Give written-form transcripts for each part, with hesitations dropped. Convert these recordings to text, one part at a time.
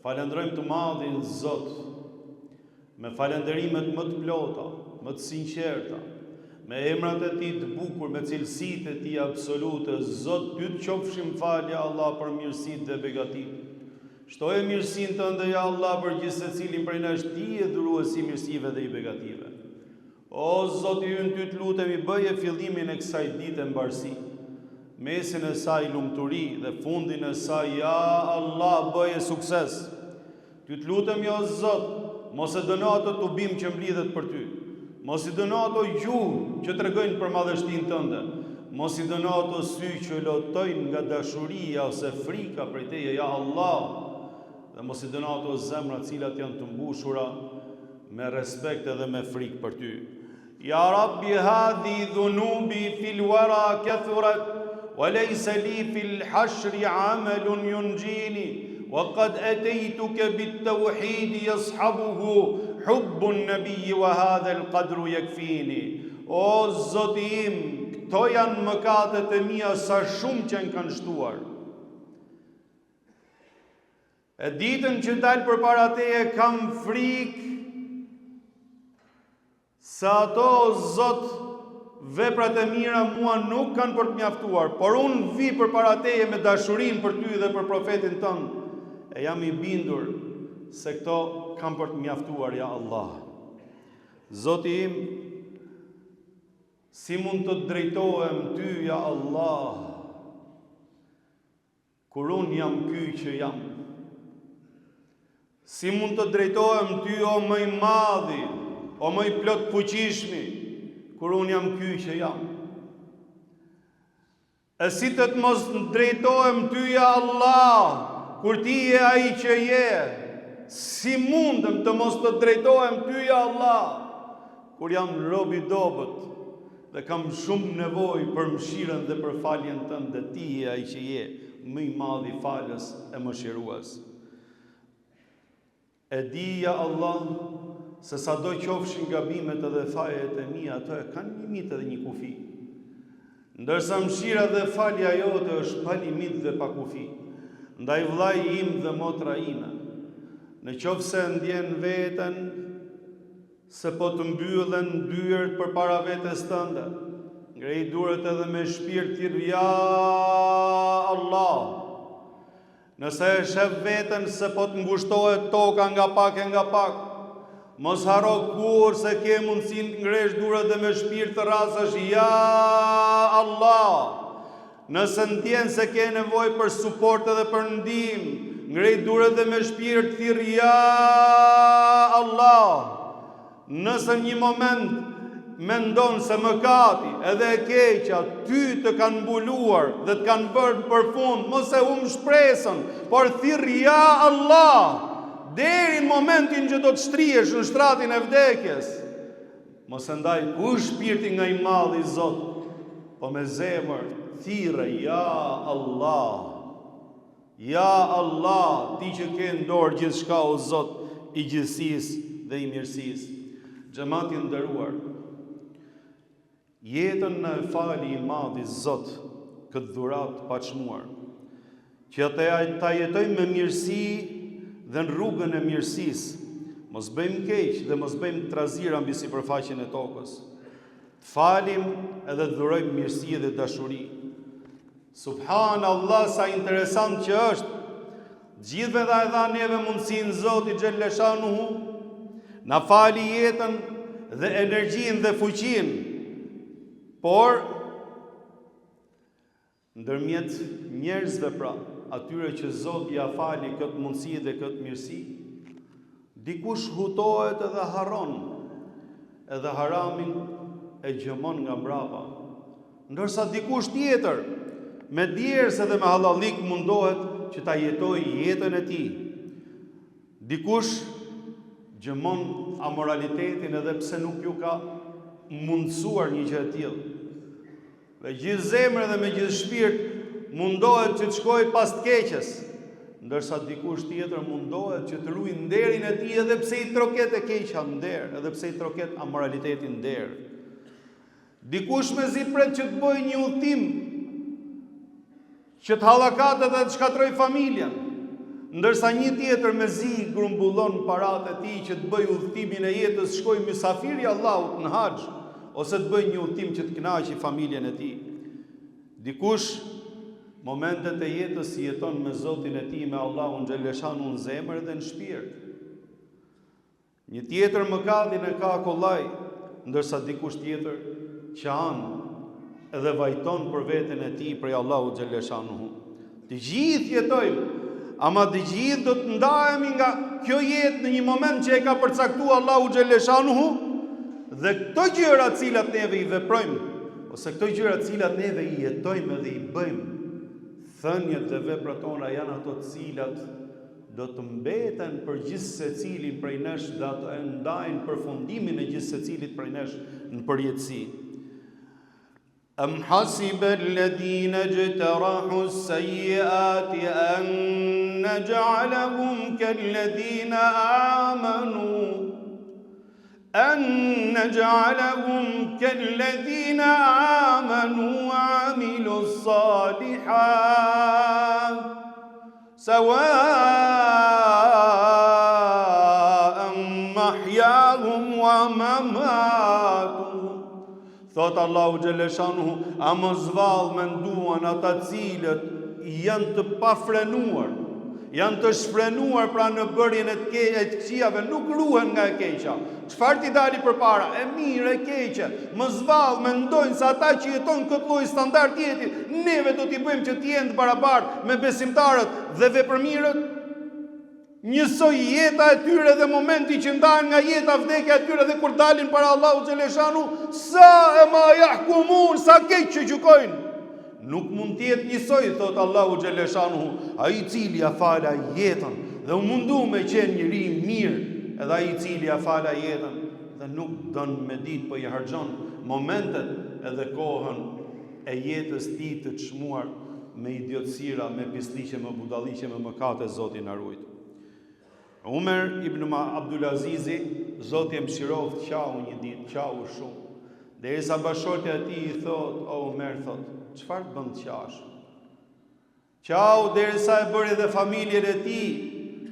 Falenderojmë të madhin Zot, me falenderimet më të plota, më të sinqerta, me emrat e Tij të bukur, me cilësitë e Tij absolute. Zot, ty të qofshim falja Allah për mirësitë dhe begatitë. Shtoje mirësinë tënde ja Allah për gjithë secilin prej nesh, Ti je dhuruesi i mirësive dhe i begative. O Zoti ynë, ty të lutemi, bëje fillimin e kësaj dite mbarësi, mesin e saj lumturi dhe fundin e saj, ja Allah, bëje sukses. Ty të lutemi, o Zot, mos e dëno ato tubim që mblidhet për Ty, mos i dëno ato gjuhë që tregojnë për madhështinë tënde, mos i dëno ato sy që lotojnë nga dashuria ose frika prej Teje, ja Allah, dhe mos i dëno ato zemra cilat janë të mbushura me respekt edhe me frikë për Ty. Ja Rabbi, hadhi dhunubi fil wara kathurat, wa laysa li fil hashri amalun yunjini, wa qad ataytuka bit tawhid yashabuhu hubbun nabiy wa hadha al qadru yakfini. O Zoti im, këto janë mëkatet e mia sa shumë që më kanë shtuar. E ditën që dalë përpara Teje kam frikë se ato, Zot, veprat e mira mua nuk kanë për të mjaftuar, por unë vi përpara Teje me dashurinë për Ty dhe për profetin tënd, e jam i bindur se këto kanë për të mjaftuar, ja Allah. Zoti im, si mund të drejtohem Ty, ja Allah, kur unë jam ky që jam? Si mund të drejtohem Ty, o më i madhi, o më i plot fuqishmi, kur unë jam ky që jam? E si të mos drejtohem Ty, ja Allah, kur Ti je ai që je? Si mundem të mos të drejtohem Ty, ja Allah, kur jam rob i dobët dhe kam shumë nevojë për mëshirën dhe për faljen Tënde? Ti je ai që je, më i madhi falës e mëshirues. E di, ja Allah, se sa do qofshin gabimet edhe fajet e mia, ato e kanë limit edhe një kufi. Ndërsa mëshira dhe falja jote është pa limit dhe pa kufi. Ndaj vllai im dhe motra ime, në qoftë se ndjen veten se po të mbyllen dyert përpara vetes tënde, ngrej duret edhe me shpirt thirr, ja Allah. Nëse e shef veten se po të ngushtohet toka nga pak e nga pak, mos haro kur se ke mundësin të ngresh durat dhe me shpirt të rasash, ja Allah. Nëse ndjen se ke nevojë për suport edhe për ndihmë, ngrej durat dhe me shpirt thirr, ja Allah. Nëse një moment mendon se mëkati edhe e keqja ty të kanë mbuluar dhe të kanë bërë për fund, mos e shpresën, por thirr, ja Allah, deri në momentin që do të shtrihesh në shtratin e vdekjes. Mos e ndaj kush shpirti nga i madh i Zot, po me zemër thirrë, ja Allah. Ja Allah, Ti që ke në dorë gjithçka, o Zot i gjithësisë dhe i mirësisë. Xhamati nderuar, jetën në fali i madh i Zot këtë dhuratë pa çmuar, që ta jetojmë me mirësi dhe në rrugën e mirësisë, mos bëjmë keq dhe mos bëjmë trazira mbi sipërfaqen e tokës. Të falim edhe të dhurojmë mirësi dhe dashuri. Subhanallah, sa interesant që është. Gjithve dha e dha neve mundësinë Zoti Xheleshanuhu, na fali jetën dhe energjinë dhe fuqinë, por ndërmjet njerëzve, pra atyre që Zoti ja fali këtë mundësi dhe këtë mirësi, dikush hutohet edhe harron, edhe haramin e gjëmon nga mbrapa, ndërsa dikush tjetër me djersë dhe me hallallik mundohet që ta jetoj jetën e tij. Dikush gjëmon amoralitetin edhe pse nuk ju ka mundësuar një gjë e tillë. Me gjithë zemër dhe me gjithë shpirt mundohet që të shkojë pas të keqes, ndërsa dikush tjetër mundohet që të ruajë nderin e tij edhe pse i troket e keqja nder, edhe pse i troket amoralitetin nder. Dikush mezi pret që të bëjë një udhtim, që të hallakatet dhe të shkatroj familjen, ndërsa një tjetër me zi grumbullon paratë e tij që të bëj udhëtimin e jetës, shkoj mysafiri i Allahut në haxh, ose të bëj një udhëtim që të kënaqë familjen e tij. Dikush momentet e jetës jeton me Zotin e tij, me Allahun xhaleshanu në zemër dhe në shpirt. Një tjetër mëkatin e ka kollaj, ndërsa dikush tjetër qan edhe vajton për veten e tij prej Allahut xhaleshanu. Të gjithë jetojmë, ama të gjithë do të ndahemi nga kjo jetë në një moment që e ka përcaktuar Allahu xhaleshanu, dhe këto gjëra të cilat neve i veprojmë, ose këto gjëra të cilat neve i jetojmë dhe i bëjmë, thënjet dhe veprat tona janë ato të cilat do të mbeten për gjithë secilin prej nesh dhe ato e ndajnë përfundimin e gjithë secilit prej nesh në përjetësi. Am hasiba alladhina ijtarahu as-sayyi'ati an naj'alahum kalladhina amanu وعملوا الصالحات سواء محياهم ومماتهم. Thot Allahu xhaleshanuhu, a mos vallë menduan ata cilët janë të pafrenuar, janë të shfrenuar pra në bërjen e të këqijave, nuk ruhen nga e keqja. Çfarë ti dali përpara? E mirë, e keqe. Mos vallë mendojnë se ata që jetojnë këtë lloj standard jeti, neve do t'i bëjmë që të jenë të barabartë me besimtarët dhe veprëmirët. Njësoj jeta e tyre dhe momenti që ndahen nga jeta vdekja e tyre dhe kur dalin para Allahu xhaleshanu, sa e ma yahkumun, sa keq që gjykojnë. Nuk mund të jetë njësoj, thot Allahu xhaleshanu, ai i cili ja fala jetën dhe u mundu me qenë njëri mirë, edhe ai i cili ja fala jetën dhe nuk don me ditë, po i harxhon momentet edhe kohën e jetës tij të çmuar me idiotësira, me pisliqe, me budalliqe, me mëkate. Zoti na ruaj. Umer ibn Abdulazizi, Zoti e mëshiroft, qau një ditë, qau shumë. Derisa bashortja e tij i thot, o Umer, thot, çfarë të bën të qash? Qau derisa e bëri dhe familjen e tij,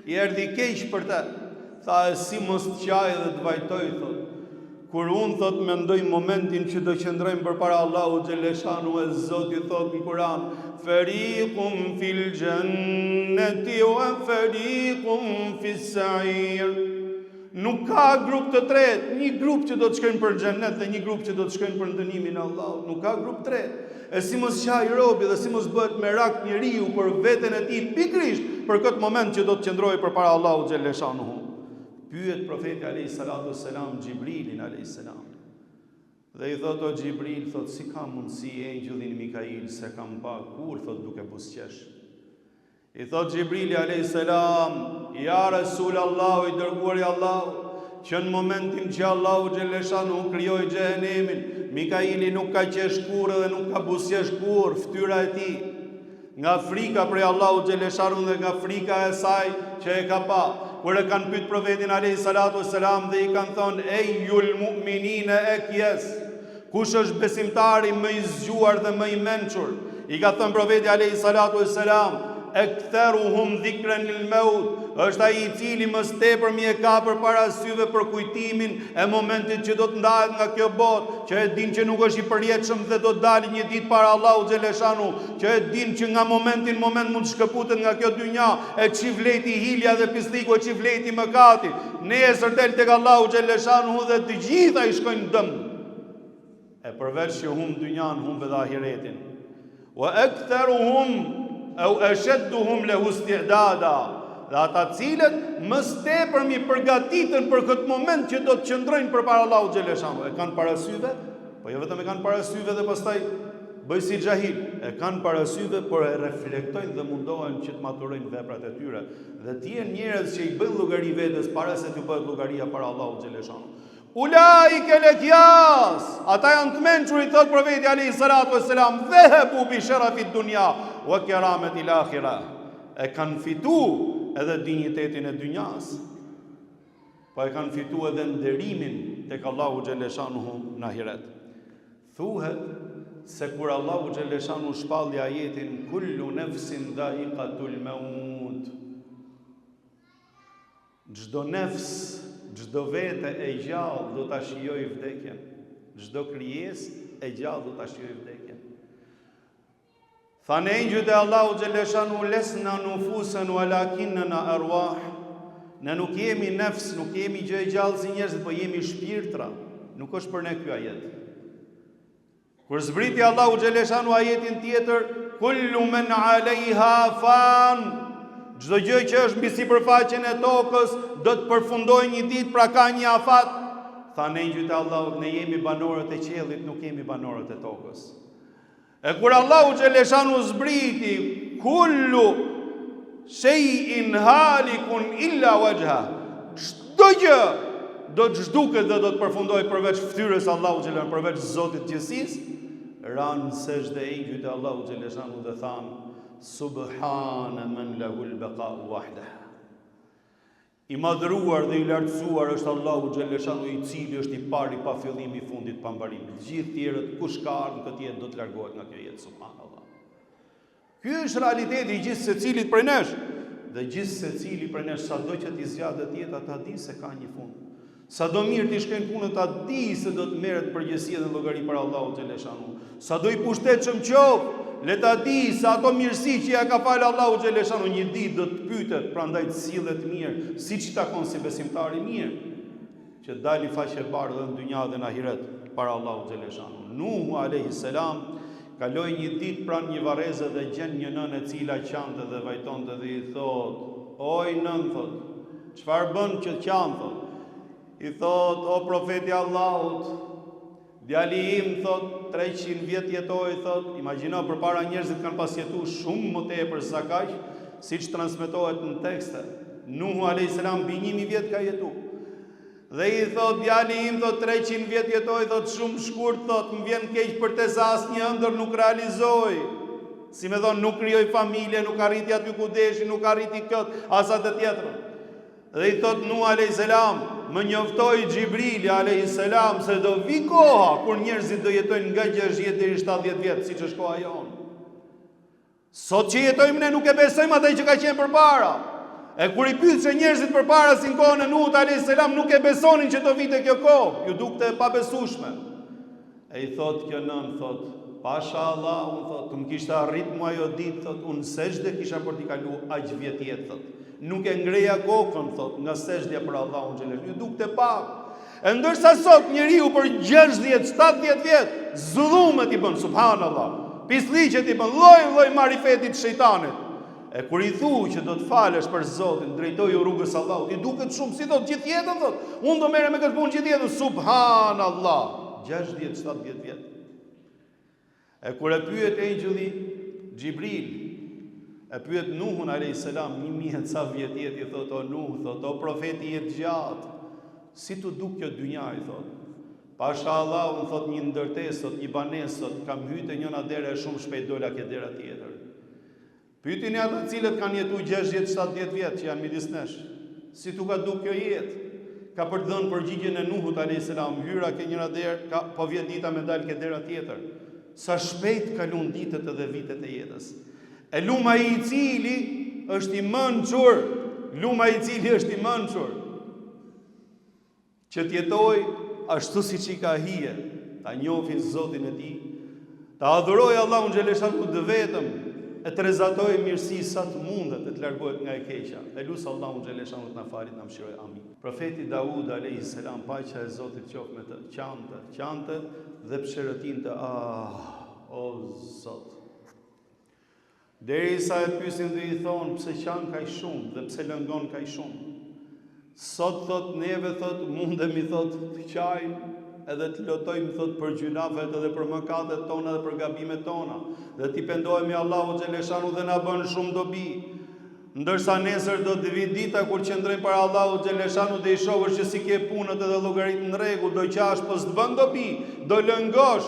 i erdhi keq për të. Tha, si mos të qaj dhe të vajtoj, thot. Kur unë, thot, mendoj momentin që do qëndrojmë përpara Allahu xhaleshanu, e Zoti thot në Kur'an, fariqun fil jannati wa fariqun fis sa'ir. Nuk ka grup të tretë, një grup që do të shkojnë për xhennet dhe një grup që do të shkojnë për dënimin e Allahut. Nuk ka grup të tretë. E si mos qaj robi dhe si mos bëhet merak njeriu për veten e tij pikërisht për këtë moment që do të qëndrojë përpara Allahut xhaleshanu. Pyet profeti alayhi salatu wassalam Xhibrilin alayhi salam. Dhe i thot, o Xhibril, thot, si ka mundësi engjëllin Mikail se kam pa kur, thot, duke buzëqesh. I thot Xhibrili alayhi salam, ja Rasul Allahu, i dërguari i Allahu, që në momentin që Allahu xhaleshanu krijoi xhenemin, Mikaili nuk ka qesh kurrë dhe nuk ka buzëqesh kurrë, fytyra e tij nga frika prej Allahu xhaleshanu dhe nga frika e saj që e ka pa. Kur e kanë pyet profetin alayhi salatu wassalam dhe i kanë thonë, ejul mu'minina akyas, kush është besimtari më i zgjuar dhe më i mençur? I ka thënë profeti alayhi salatu wassalam, aktharuhum dhikran lil maut, është ai i cili më tepër mi e ka përpara syve për kujtimin e momentit që do të ndahet nga kjo botë, që e din që nuk është i përjetshëm dhe do të dalë një ditë para Allahu xhaleshanu, që e din që nga momentin moment mund të shkëputet nga kjo dynja, e çivleti hilja dhe pisliku, e çivleti mëkati, nesër del tek Allahu xhaleshanu dhe të gjitha i shkojnë dëm. E përveç që hum dynjan, hum edhe ahiretin. Wa aktharuhum au ashadduhum lahu isti'dada, dhe ata cilët më tepër mi përgatiten për këtë moment që do të qëndrojnë përpara Allahu xhaleshanu. E kanë parasyve, po jo vetëm e kanë parasyve dhe pastaj bëj si xahil, e kanë parasyve, por e reflektojnë dhe mundohen që të maturojnë veprat e tyre dhe të jenë njerëz që i bëjnë llogari vetes para se të bëhet llogaria para Allahu xhaleshanu. Ulaike lekyas, ata janë të mençur, i thot profeti alayhi salatu wassalam, dhahabu bi sharafid dunya wa karamatil akhirah. E kanë fitu edhe dinjitetin e dynjas, po e kanë fitu edhe nderimin tek Allahu xhaleshanu në ahiret. Thuhet se kur Allahu xhaleshanu shpalli ajetin kullu nafsin dha'iqatul maut, Çdo nefs, çdo vete e gjallë do ta shijojë vdekjen. Çdo krijesë e gjallë do ta shijojë vdekjen. Thanë engjëjt e Allahu xhaleshanu lesna nufusan walakinna arwah. Ne nuk jemi nefs, nuk jemi gjë e gjallë si njerëzit, po jemi shpirtra. Nuk është për ne ky ajet. Kur zbriti Allahu xhaleshanu ajetin tjetër, kullu men alejha fan. Çdo gjë që është mbi sipërfaqen e tokës do të përfundojë një ditë, pra ka një afat. Thanë engjëjt e Allahut, ne jemi banorët e qiellit, nuk jemi banorët e tokës. E kur Allahu xhaleshanu zbriti, kullu shay'in halikun illa wajha. Çdo gjë do të zhduket dhe do të përfundojë përveç fytyrës Allahu xhaleshanu, përveç Zotit të gjithësisë. Ran sejdë engjëjt e Allahu xhaleshanu dhe thanë, subhana man lahul baqa'u wahdah. I madhruar dhe i lartësuar është Allahu xhaleshanu, i cili është i pari pa fillim, i fundit pa mbarim. Gjithë tjerët, kush ka ardhur në këtë jetë do të largohet nga kjo jetë, subhanallahu. Ky është realiteti i gjithë secilit prej nesh. Dhe gjithë secili prej nesh, sado që t'i zgjatet jeta, ta di se ka një fund. Sado mirë t'i shkojnë punën, ta di se do të merret përgjegjësia dhe llogari për Allahu xhaleshanu. Sado i pushtetshëm qoftë, le ta di se ato mirësi që ja ka falë Allahu xhaleshanu një ditë do të pyetet, prandaj të sillet mirë, siç i takon si besimtar i mirë, që dali faqe bardhë në dynja dhe në ahiret para Allahu xhaleshanu. Nuhu alayhis salam kaloi një ditë pranë një varreze dhe gjen një nënë e cila qante dhe vajtonte dhe i thot: "Oj nën," thot, "çfarë bën që qan?" thot. I thot: "O profeti Allahut, djali im," thot, "300 vjet jetoi," thot. Imagjino, përpara njerëzit kanë pas jetuar shumë më tepër se kaq, siç transmetohet në tekste. Nuhu alayhis salam mbi 1000 vjet ka jetuar. Dhe i thot: "Djali im," thot, "300 vjet jetoi," thot, "shumë shkurt," thot, "më vjen keq për te sa asnjë ëndër nuk realizoi." Si me thonë, nuk krijoi familje, nuk arriti aty ku deshi, nuk arriti këtë, as atë tjetrën. Dhe i thot Nuhu alayhis salam, "Më njoftoi Xhibrili alayhis salam se do vi koha kur njerëzit do jetojnë nga 60 deri 70 vjet, siç është koha jonë. Sot që jetojmë ne nuk e besojmë atë që ka qenë përpara. E kur i pyet se njerëzit përpara si në kohën e Nuhut alayhis salam nuk e besonin që do vite kjo kohë, ju dukte e pabesueshme. E i thot kjo nën, thot, "Pasha Allahun," thot, "më kishte arrit mua ajo ditë," thot, "unë sejdë kisha për t'i kalu aq vjet jetë," thot. "Nuk e ngreja kokën," thot, "nga sejdja për Allahun xhaleshanu." Ju dukte pak. E ndërsa sot njeriu për 60-70 vjet zullumet i bën, subhanallahu, pisliqet i bën, lloj marifetit të shejtanit. E kur i thu që do të falesh për Zotin, drejtoju rrugës Allahut, i duket shumë, si thot, gjithë jetën, thot, "Unë do merrem me këtë punë gjithë jetën," subhanallahu, 60-70 vjet. E kur e pyet engjëlli Xhibril, e pyet Nuhun alayhis salam, 1000 ca vjet jetë, i thot: "O Nuh," thot, "o profeti jetë gjatë, si tu duk kjo dynja," i thot. "Pasha Allahun," thot, "një ndërtesë, thot, një banesë, thot, kam hyrë te njëra dera e shumë shpejt dola ke dera tjetër." Pyetini ata cilët kanë jetuar 60-70 vjet që janë midis nesh, si tu ka duk kjo jetë? Ka për të dhënë përgjigjen e Nuhut alayhis salam, hyra ke njëra derë, po vjet dita me dal ke dera tjetër. Sa shpejt kalon ditët edhe vitet e jetës. E luma i cili është i mençur, që t'jetoj ashtu siç i ka hije, ta njofi Zotin e tij, ta adhuroj Allahun xhaleshanu të vetëm, e të rezatoj mirësi sa të mundet e të largohet nga e keqja. E lusë Allahun xhaleshanu të na falit, na mëshiroj, amin. Profeti Daud alayhis salam, paqja e Zotit qoftë me të, qante dhe pësherëtinte, o Zot. Derisa e pyesin dhe i thonë, "Pse qan kaq shumë dhe pse lëngon kaq shumë?" Sot, thot, neve, thot, mundemi, thot, të qajmë edhe të lotojmë, thot, për gjunafet edhe për mëkatet tona dhe për gabimet tona, dhe t'i pendohemi Allahu xhaleshanu dhe na bën shumë dobi. Ndërsa nesër do të vi dita kur qëndrojmë para Allahu xhaleshanu dhe i shohësh që si ke punët edhe llogaritë në rregull, do qash, po s'të bën dobi, do lëngosh,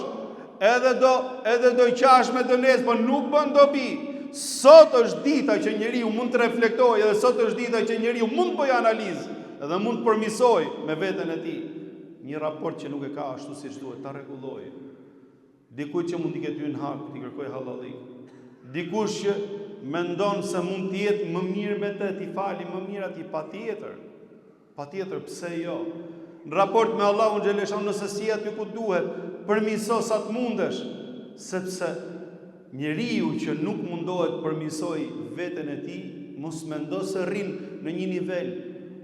edhe do qash me dënes, po nuk bën dobi. Sot është dita që njeriu mund të reflektojë, edhe sot është dita që njeriu mund të bëjë analizë dhe mund të përmisojë me veten e tij një raport që nuk e ka ashtu siç duhet, ta rregullojë. Dikush që mund t'i ketë hyrë në hak, t'i kërkojë hallallik. Dikush që mendon se mund të jetë më mirë me të, t'i fali më mirë atij, patjetër. Patjetër, pse jo? Në raport me Allahun xhaleshan, nëse si aty ku duhet, përmirëso sa të mundesh, sepse njeriu që nuk mundohet përmirësoj veten e tij, mos mendo se rrin në një nivel,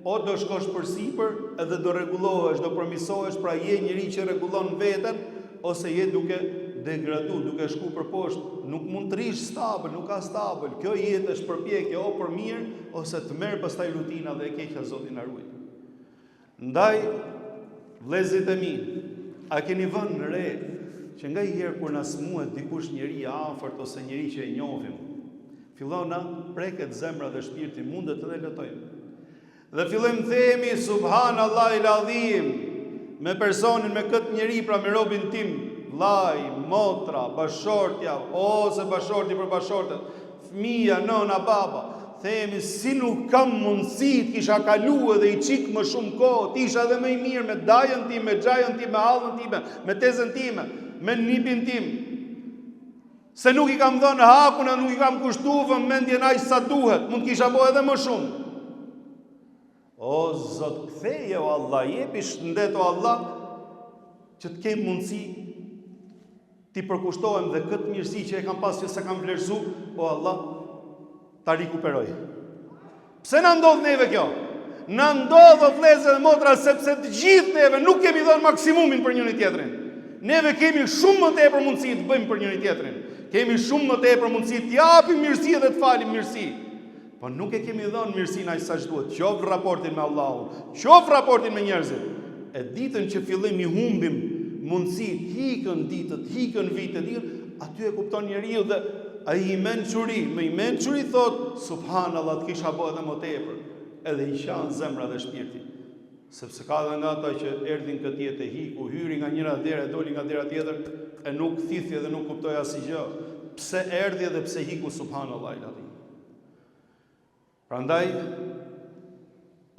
o do shkosh përsipër edhe do rregullohesh, do përmirësohesh, pra je njeri që rregullon veten, ose je duke degradu, duke shku për poshtë, nuk mund të rish stabil, nuk ka stabil. Kjo jetë është përpjekje o për mirë, ose të merr pastaj rutina dhe e keqja Zoti na ruaj. Ndaj, vëllezërit e mi, a keni vënë në re që nga i herë kur na smuhet dikush njeri i afërt ose njeri që e njohim, fillon na preket zemra dhe shpirti, mundet edhe lutojmë. Dhe fillojmë themi subhanallahu el-azim me personin, me këtë njeri, pra me robin tim, vllai, motra, bashortja, ose bashorti për bashortet, fëmia, nëna, baba. Themi si nuk kam mundësi të kisha kalu edhe i qik më shumë kohë, t'isha edhe më i mirë me dajën tim, me gjajën tim, me hallën time, me tezën time, me nipin tim. Se nuk i kam dhënë hakun e nuk i kam kushtuar mendjen aq sa duhet, mund t'kisha bo edhe më shumë. O Zot, ktheje o Allah, jepi shëndet o Allah, që të kem mundësi t'i përkushtohem dhe këtë mirësi që e kam pas që se kam vlerësu, o Allah, ta rikuperoj. Pse na ndodh neve kjo? Na ndodh o vëllezër dhe motra sepse të gjithë neve nuk kemi dhënë maksimumin për njëri tjetrin. Neve kemi shumë më tepër mundësi të bëjmë për njëri tjetrin. Kemi shumë më tepër mundësi të japim mirësi dhe të falim mirësi. Po nuk e kemi dhënë mirësinë aq sa duhet. Qoftë raportin me Allahun, qoftë raportin me njerëzit. E ditën që fillim i humbim mundësit, hikën ditët, hikën vitet, aty e kupton njeriu dhe ai i mençuri, me i mençuri thot subhanallahu, të kisha bëu edhe më tepër, edhe i qan zemra dhe shpirti. Sepse ka edhe nga ata që erdhin këtë jetë e hiku, hyri nga njëra derë, doli nga dera tjetër, e nuk thithi dhe nuk kuptoi asgjë. Pse erdhi dhe pse hiku subhanallahu el-azim. Prandaj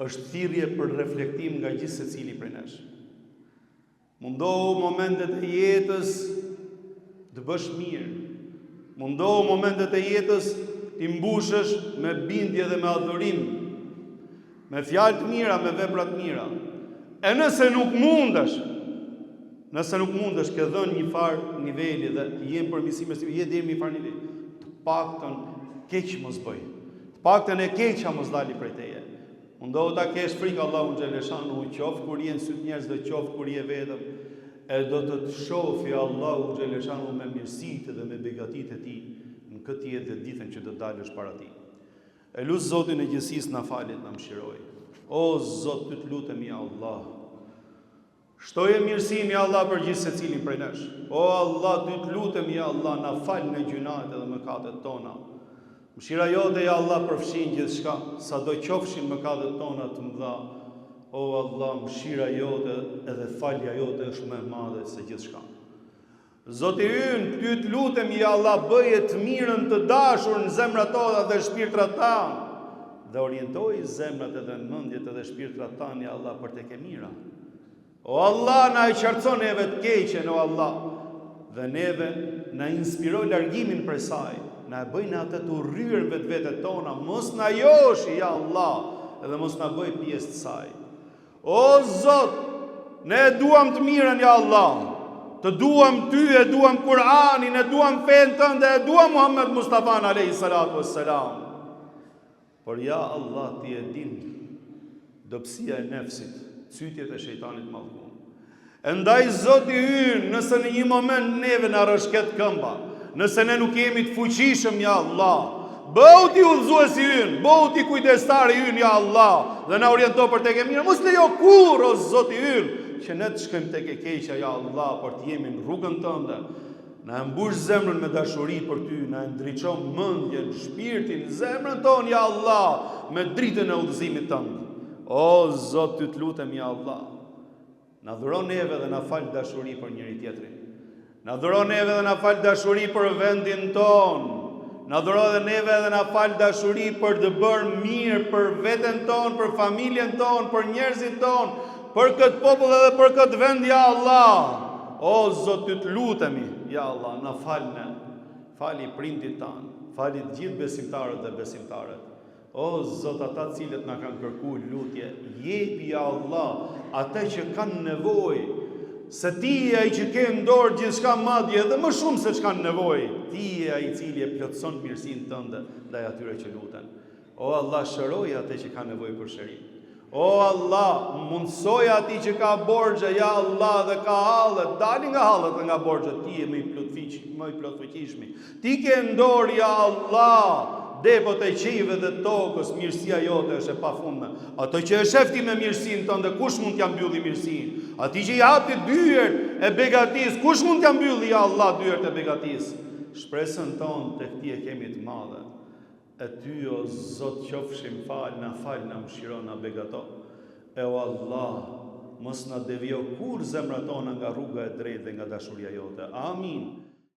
është thirrje për reflektim nga gjithë secili prej nesh. Mundohu momentet e jetës të bësh mirë. Mundohu momentet e jetës t'i mbushësh me bindje dhe me adhurim, me fjalë të mira, me vepra të mira. E nëse nuk mundesh, ke dhënë një farë niveli dhe jem përmirësime, je deri në një farë niveli, të paktën keq mos bëj. Të paktën e keqja mos dali prej teje. Mundohu ta kesh frikë Allahun xhaleshanu, qoftë kur je në syt njerëzve, qoftë kur je vetëm, e do të të shofi Allahu xhaleshanu me mirësitë dhe me begatitë e tij në këtë jetë dhe ditën që do të dalësh para tij. E lut Zotin e gjithësisë na falet, na mëshiroj. O Zot, ty të lutemi ja Allah. Shtoje mirësinë ja Allah për gjithë secilin prej nesh. O Allah, ty të lutemi ja Allah, na fal në gjunat dhe mëkatet tona. Mëshira jote ja Allah përfshin gjithçka, sado qofshin mëkatet tona të mëdha. O Allah, mëshira jote edhe falja jote është më e madhe se gjithçka. Zoti ynë, ty të lutemi ja Allah, bëje të mirën të dashur në zemrat tona dhe shpirtrat tanë, dhe orientoj zemrat edhe mendjet edhe shpirtrat tanë ja Allah për tek e mira. O Allah, na i qartëson neve të keqen, o Allah, dhe neve na inspiroj largimin prej saj, na e bëjnë atë të urryer vetvetet tona, mos na joshi ja Allah, edhe mos na bëj pjesë të saj. O Zot, ne e duam të mirën ja Allah, të duam ty, e duam Kur'anin, e duam fen tënde, e duam Muhammed Mustafa alayhi salatu wassalam. Por ja Allah, ti e din dobësia e nefsit, cytjet e shejtanit mallkuar. Endaj Zoti ynë, nëse në një moment neve na rrëshket këmba, nëse ne nuk jemi të fuqishëm ja Allah, bëu ti udhëzuesi ynë, bëu ti kujdestari ynë ja Allah, dhe na oriento për tek e mirë. Mos lejo kurrë o Zoti ynë që ne të shkojmë tek e keqja ja Allah, por të jemi në rrugën tënde. Na mbush zemrën me dashuri për ty, na ndriçon mendjen, shpirtin, zemrën tonë ja Allah, me dritën e udhëzimit tënd. O Zot, ty të lutem ja Allah, na dhuron neve dhe na fal dashuri për njëri tjetrin. Na dhuron neve dhe na fal dashuri për vendin ton. Na dhuron dhe neve dhe na fal dashuri për të bërë mirë për veten ton, për familjen ton, për njerëzit ton, për këtë popull dhe për këtë vend ja Allah. O Zot, ty të lutemi ja Allah, na falne, fali prindit tan, fali të gjithë besimtarët dhe besimtarët. O Zot, ata cilët na kanë kërkuar lutje jepi ja Allah ata që kanë nevojë, se ti e ai që ke në dorë gjithçka madje edhe më shumë se ç'kanë nevojë. Ti e ai i cili e plotson mirësinë tënde ndaj atyre që luten. O Allah, shëroj atë që ka nevojë për shërim. O Allah, mundsoj atij që ka borxhe, ja Allah, dhe ka hallet, dali nga hallet dhe nga borxhet, ti je më i plotfuqishmi. Ti ke në dorë, ja Allah, depot e qive dhe tokës, mirësia jote është e pafundme. Ato që e shefti me mirësinë tënde, kush mund t'ja mbylli mirësinë? Ati që i hapti dyert e begatis, kush mund t'ja mbylli, ja Allah, dyert e begatis? Shpresën tonë tek ti e kemi të madhe. E ty, o Zot, qofshim falë, na mëshiro, na begato. E o Allah, mos na devio kur zemra tona nga rruga e drejtë dhe nga dashuria jote. Amin.